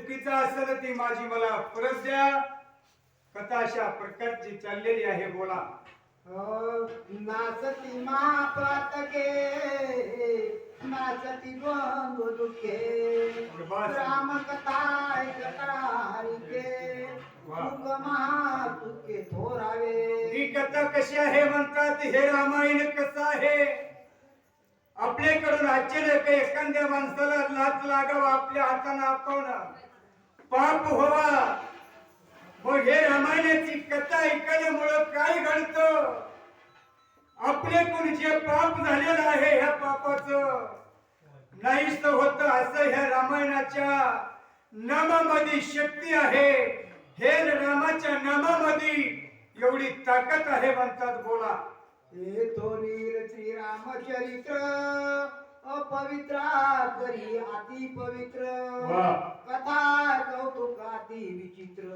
चुकीचं असेल ती माझी मला परत द्या. कथा अशा प्रकारची चाललेली आहे. बोला. नाचती महापातके नाचती द्वंद्व दुखे राम कथा ऐकणारिके मुख महातुके थोरावे. ही कथा कशी आहे म्हणतात. हे रामायण कसं आहे. आपल्याकडून अचानक एखाद्या माणसाला लाच लागावा, आपल्या हाताने आपण पाप व्हावा. मग हे रामायणाची कथा ऐकल्यामुळं काय घडतं. आपल्याकडून जे पाप झालेलं आहे ह्या पापाचं नाहीच होत. असं ह्या रामायणाच्या नामामध्ये शक्ती आहे. हे रामाच्या नामामध्ये एवढी ताकद आहे म्हणतात. बोला. हे थोरील श्रीरामचरित्र अपवित्रा करी अति पवित्र कथा कौतुक अति विचित्र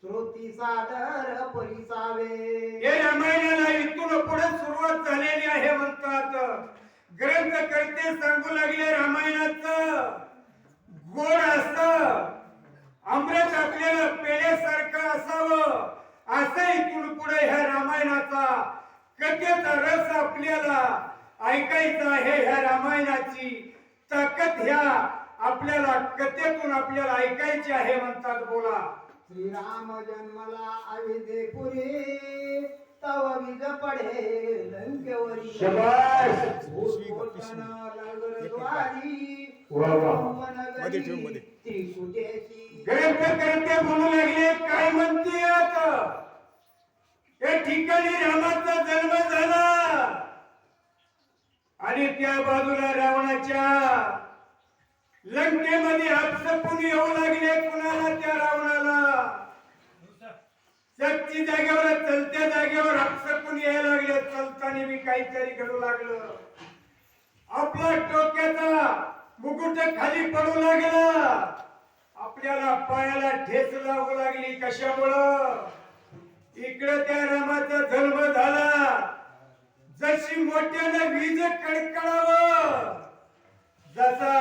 श्रोती सादर परिसावे. हे रामायणाला इथून पुढे सुरुवात झालेली आहे म्हणतात. ग्रंथकर्ते सांगू लागले रामायणाचं गोड असतं, अमृत आपल्याला पेण्यासारखं असावं. असं इथून पुढे ह्या रामायणाचा कथेचा रस आपल्याला ऐकायचा आहे. ह्या रामायणाची ताकद ह्या आपल्याला कथेतून आपल्याला ऐकायची आहे म्हणतात. बोला. श्रीराम जन्मला अविधेपुरी तव बीज पडे लंकेवरी. शाबास. ग्रंथकर्ते म्हणू लागले काय म्हणते आता. या ठिकाणी रामाचा जन्म झाला आणि त्या बाजूला रावणाच्या लंकेमध्ये आपसपून येऊ लागले. कुणाला. त्या रावणाला. सच्ची जागेवर चलत्या जागेवर आपसपून यायला लागले. चलताना मी काहीतरी घडू लागलं. आपला डोक्याचा मुकुट खाली पडू लागला. आपल्याला पायाला ठेच लागू लागली. कशामुळं. इकडे त्या रामाचा जन्म झाला. जशी मोठ्यानं वीज कडकडावं, जसा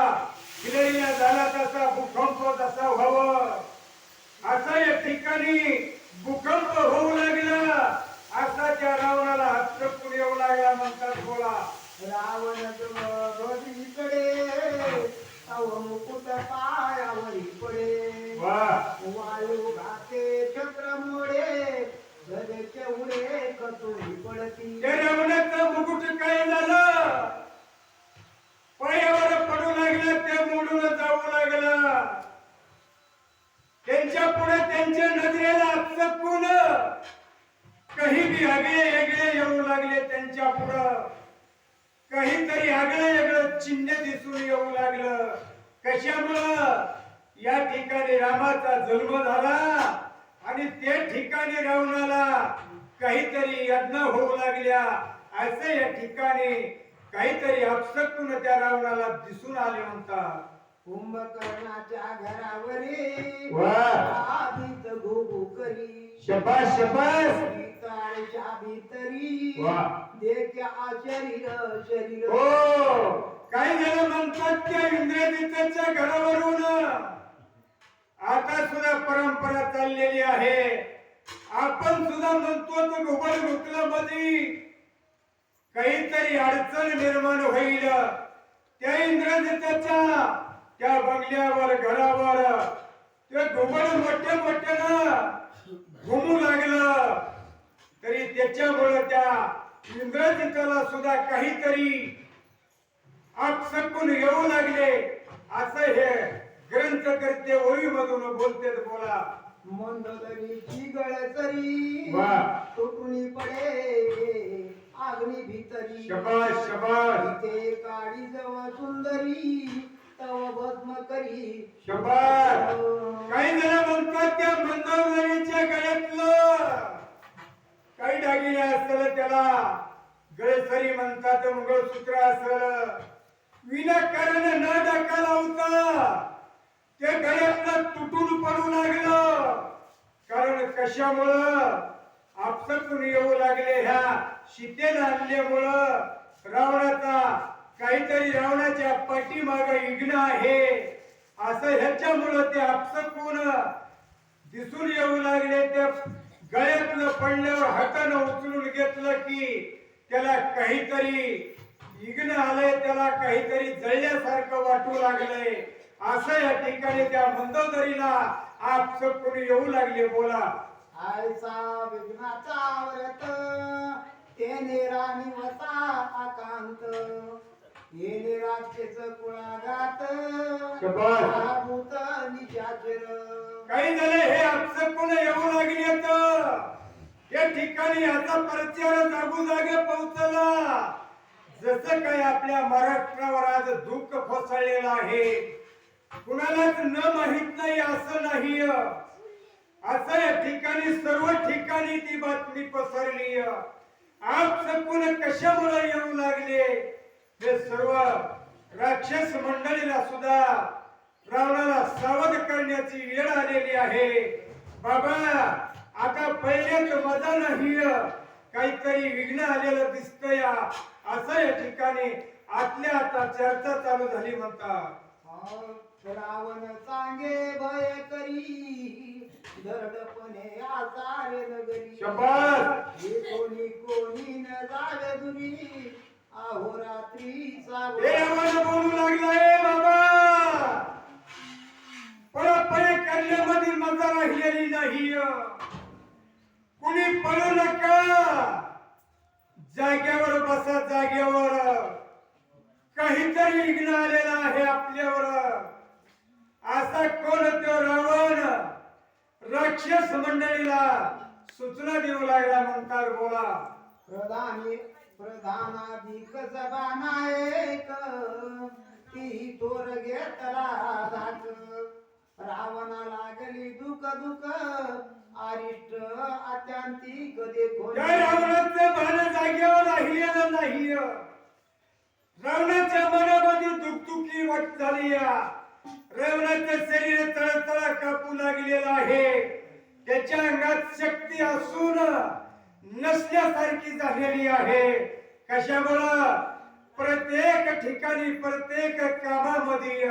हिलैया झाला तसा भूकंप जसा व्हावं, असा या ठिकाणी भूकंप होऊ लागला. असा त्या रावणाला हस्तपूर येऊ लागला म्हणतात. बोला. रावण ध्वजीकडे तव मुकुट पायावरी पडे वायू घाते चक्र मोडे गजेचे उडे कतुरी पडती. त्या रावणाचं मुकुट काय झालं. पायावर पडू लागलं. ते मोडून जाऊ लागलं. त्यांच्या पुढे त्यांच्या नजरेला आपसकून काही बी आगळे वेगळे येऊ लागले. त्यांच्या पुढं काहीतरी आगळं वेगळं चिन्ह दिसून येऊ लागलं. कशामुळं. या ठिकाणी रामाचा जन्म झाला आणि त्या ठिकाणी रावणाला काहीतरी यज्ञ होऊ लागल्या. असे या ठिकाणी काहीतरी अपसकून त्या रावणाला दिसून आले म्हणतात. कुंभकर्णाच्या घरावरी वाह. घुघू करी. शबास शबास. ताळच्या भीतरी देख्या शरीर शरीर. हो. काय झालं म्हणतात. त्या इंद्रजिताच्या घरावरून आता सुद्धा परंपरा चाललेली आहे. आपण सुद्धा म्हणतो तर घुबड घुकला मध्ये काहीतरी अडचण निर्माण होईल. त्या इंद्रजिताच्या त्या बंगल्यावर घरावर ते घुबड मोठ्या मोठ्यानं घुमू लागलं. तरी त्याच्यामुळे त्या इंद्रजिताला सुद्धा काहीतरी आपसकून येऊ लागले. असं हे ग्रंथकर्ते ओळीमधून बोलते. बोला. मंडळीची गळसरी तुटून पडे आग्नी भीतरी. शबास शबास. ते काळी जव सुंदरी तव भस्म करी. शबास. काही जण म्हणतात त्या मंडळीच्या गळ्यातलं काही दागिने असलं त्याला गळसरी म्हणतात. मंगळसूत्र असलं विनाकारण न डका लावता ते गळ्यातलं तुटून पडू लागलं. कारण कशामुळं. आपसकून येऊ लागले. ह्या सीतेला आणल्यामुळं रावणाचा काहीतरी रावणाच्या पाठीमागे इग्न आहे असं ह्याच्यामुळं ते आपसकून दिसून येऊ लागले. त्या गळ्यातलं पडल्यावर हातानं उचलून घेतलं की त्याला काहीतरी विघ्न आलंय, त्याला काहीतरी जळल्यासारखं वाटू लागलंय. असं या ठिकाणी त्या मंदोदरीला आपसकून येऊ लागले. बोला. आयचा विघ्नाचा व्रत तेने राणी वसा आकांत येणे राक्षस कुळागात शबास. महाभूत निशाचर. काही झाले हे आपसकून येऊ लागले. या ठिकाणी याचा प्रचार जागोजागे पोहोचला. जसं काही आपल्या महाराष्ट्रावर आज दुःख कोसळलेलं आहे, कुणालाच न माहित नाही असं नाही. असं या ठिकाणी सर्व ठिकाणी ती बातमी पसरली. आपसकून कशामुळे येऊ लागले हे सर्व राक्षस मंडळीला सुद्धा रावणाला सावध करण्याची वेळ आलेली आहे. बाबा आता पहिलेच मजा नाही, काहीतरी विघ्न आलेलं दिसतंय. असं या ठिकाणी आतल्या आता चर्चा चालू झाली म्हणतात. रावण सांगे भय करी दरडपणे आचार्य नगरी. शबास. हे कोणी कोणी न जावे दुरी अहोरात्री हे रावण बोलू लागलाय. बाबा पळपळे करण्यामध्ये मजा राहिलेली नाही. कुणी पळू नका, जाग्यावर बसा. जाग्यावर काहीतरी विघ्न आलेला आहे आपल्यावर. असा कोण तो रावण राक्षस मंडळीला सूचना देऊ लागला म्हणतात. बोला. प्रधानाधिक सभा नायक ती तोर घेतला धाक. रावणा लागली दुख दुख अरिष्ट अत्यांतिक देखो. त्या रावणाचं भान जागेवर राहिलेलं नाही. रावणाच्या मनामध्ये दुखदुखी वाट झाली. रावणाचं शरीर तळतळ कापू लागलेलं आहे. त्याच्या अंगात शक्ती असून नसल्यासारखी झालेली आहे. कशामुळं? प्रत्येक ठिकाणी प्रत्येक कामामध्ये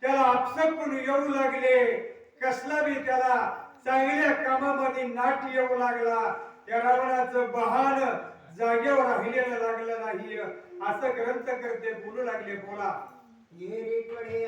त्याला आपसकून येऊ लागले. कसला बी त्याला चांगल्या कामामध्ये नाट येऊ लागला. त्या रावणाचं बहान जागेवर राहिलेलं लागलं नाही असं ग्रंथकर्ते बोलू लागले. बोला. येरीकडे